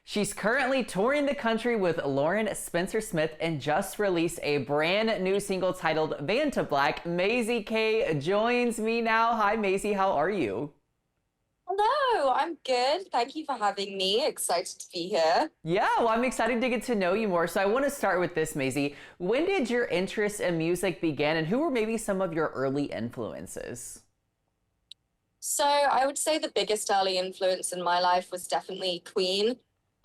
She's currently touring the country with Lauren Spencer Smith and just released a brand new single titled Vanta Black. Maisy Kay joins me now. Hi, Maisy. How are you? Hello, I'm good. Thank you for having me. Excited to be here. Yeah, well, I'm excited to get to know you more. So I want to start with this, Maisy. When did your interest in music begin, and who were maybe some of your early influences? So, I would say the biggest early influence in my life was definitely Queen.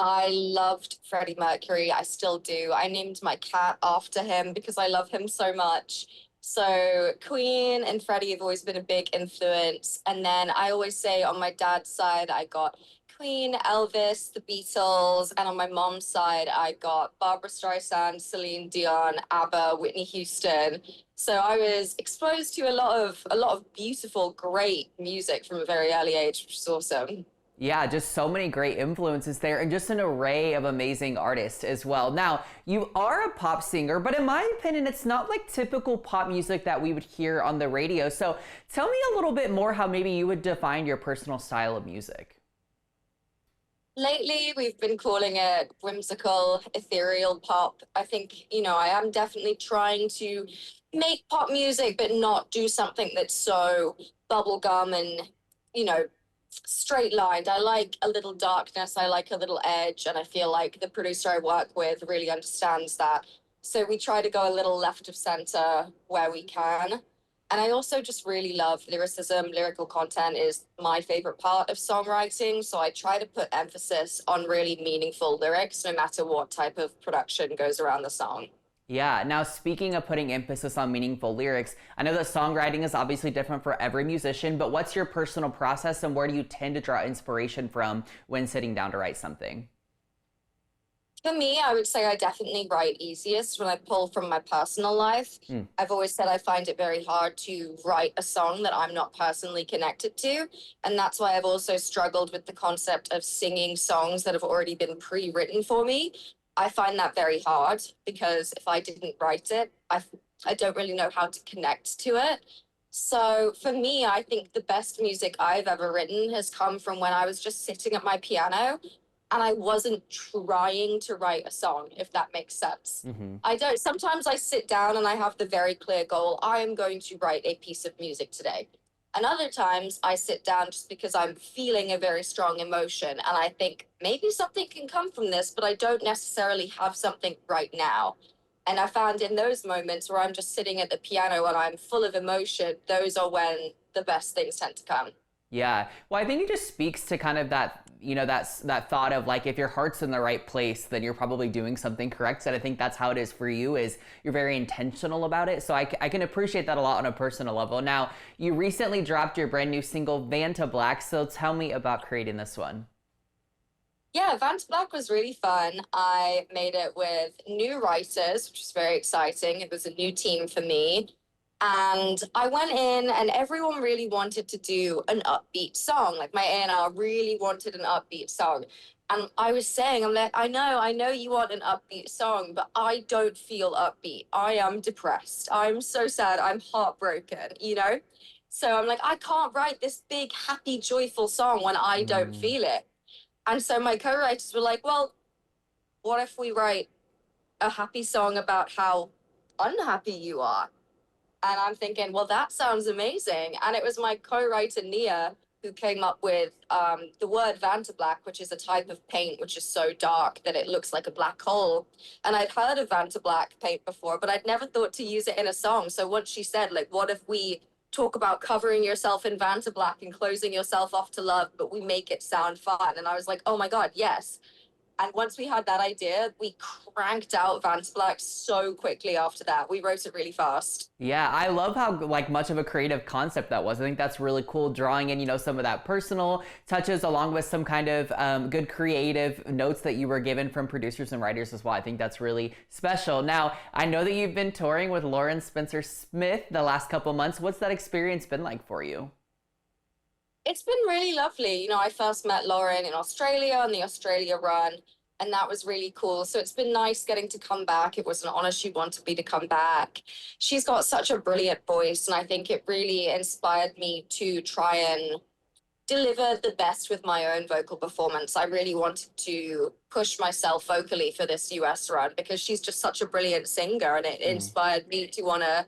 I loved Freddie Mercury. I still do. I named my cat after him because I love him so much. So, Queen and Freddie have always been a big influence. And then I always say on my dad's side, I got Queen, Elvis, the Beatles, and on my mom's side, I got Barbara Streisand, Celine Dion, ABBA, Whitney Houston. So I was exposed to a lot of beautiful, great music from a very early age, which is awesome. Yeah, just so many great influences there and just an array of amazing artists as well. Now, you are a pop singer, but in my opinion, it's not like typical pop music that we would hear on the radio. So tell me a little bit more how maybe you would define your personal style of music. Lately, we've been calling it whimsical, ethereal pop. I think, I am definitely trying to make pop music, but not do something that's so bubblegum and, you know, straight lined. I like a little darkness, I like a little edge, and I feel like the producer I work with really understands that. So we try to go a little left of center where we can. And I also just really love lyricism. Lyrical content is my favorite part of songwriting. So I try to put emphasis on really meaningful lyrics, no matter what type of production goes around the song. Yeah, now speaking of putting emphasis on meaningful lyrics, I know that songwriting is obviously different for every musician, but what's your personal process and where do you tend to draw inspiration from when sitting down to write something? For me, I would say I definitely write easiest when I pull from my personal life. Hmm. I've always said I find it very hard to write a song that I'm not personally connected to. And that's why I've also struggled with the concept of singing songs that have already been pre written for me. I find that very hard because if I didn't write it, I don't really know how to connect to it. So for me, I think the best music I've ever written has come from when I was just sitting at my piano and I wasn't trying to write a song, if that makes sense. Hmm. I don't, sometimes I sit down and I have the very clear goal, I am going to write a piece of music today. And other times I sit down just because I'm feeling a very strong emotion and I think maybe something can come from this, but I don't necessarily have something right now. And I found in those moments where I'm just sitting at the piano and I'm full of emotion, those are when the best things tend to come. Yeah. Well, I think it just speaks to kind of that, that thought of like if your heart's in the right place, then you're probably doing something correct. And I think that's how it is for you is you're very intentional about it. So I can appreciate that a lot on a personal level. Now, you recently dropped your brand new single, Vanta Black. So tell me about creating this one. Yeah, Vance Black was really fun. I made it with new writers, which was very exciting. It was a new team for me. And I went in and everyone really wanted to do an upbeat song. Like my A&R really wanted an upbeat song. And I was saying, I'm like, I know you want an upbeat song, but I don't feel upbeat. I am depressed. I'm so sad. I'm heartbroken. So I'm like, I can't write this big, happy, joyful song when I don't Mm. feel it. And so my co-writers were like, well, what if we write a happy song about how unhappy you are? And I'm thinking, well, that sounds amazing. And it was my co-writer, Nia, who came up with the word Vanta Black, which is a type of paint which is so dark that it looks like a black hole. And I'd heard of Vanta Black paint before, but I'd never thought to use it in a song. So once she said, like, what if we talk about covering yourself in Vanta Black and closing yourself off to love, but we make it sound fun? And I was like, oh my God, yes. And once we had that idea, we cranked out Vance Black so quickly after that. We wrote it really fast. Yeah, I love how like much of a creative concept that was. I think that's really cool, drawing in, some of that personal touches along with some kind of good creative notes that you were given from producers and writers as well. I think that's really special. Now, I know that you've been touring with Lauren Spencer Smith the last couple months. What's that experience been like for you? It's been really lovely. I first met Lauren in Australia on the Australia run, and that was really cool. So it's been nice getting to come back. It was an honor she wanted me to come back. She's got such a brilliant voice, and I think it really inspired me to try and deliver the best with my own vocal performance. I really wanted to push myself vocally for this US run because she's just such a brilliant singer, and it inspired me to want to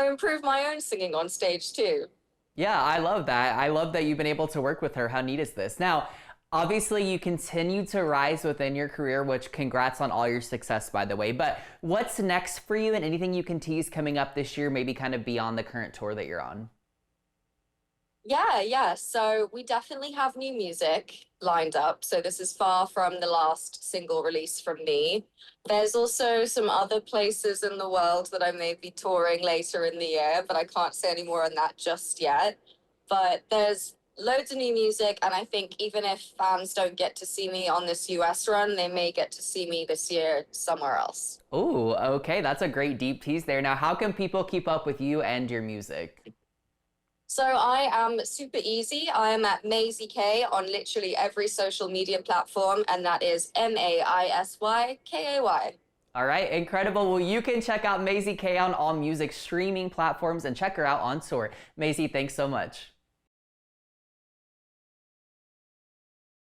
improve my own singing on stage too. Yeah, I love that. I love that you've been able to work with her. How neat is this? Now, obviously, you continue to rise within your career, which congrats on all your success, by the way. But what's next for you, and anything you can tease coming up this year, maybe kind of beyond the current tour that you're on? Yeah. So we definitely have new music lined up. So this is far from the last single release from me. There's also some other places in the world that I may be touring later in the year, but I can't say any more on that just yet. But there's loads of new music, and I think even if fans don't get to see me on this US run, they may get to see me this year somewhere else. Oh, okay. That's a great deep tease there. Now, how can people keep up with you and your music? So I am super easy. I am at Maisy Kay on literally every social media platform, and that is MAISY KAY. All right, incredible. Well, you can check out Maisy Kay on all music streaming platforms and check her out on tour. Maisy, thanks so much.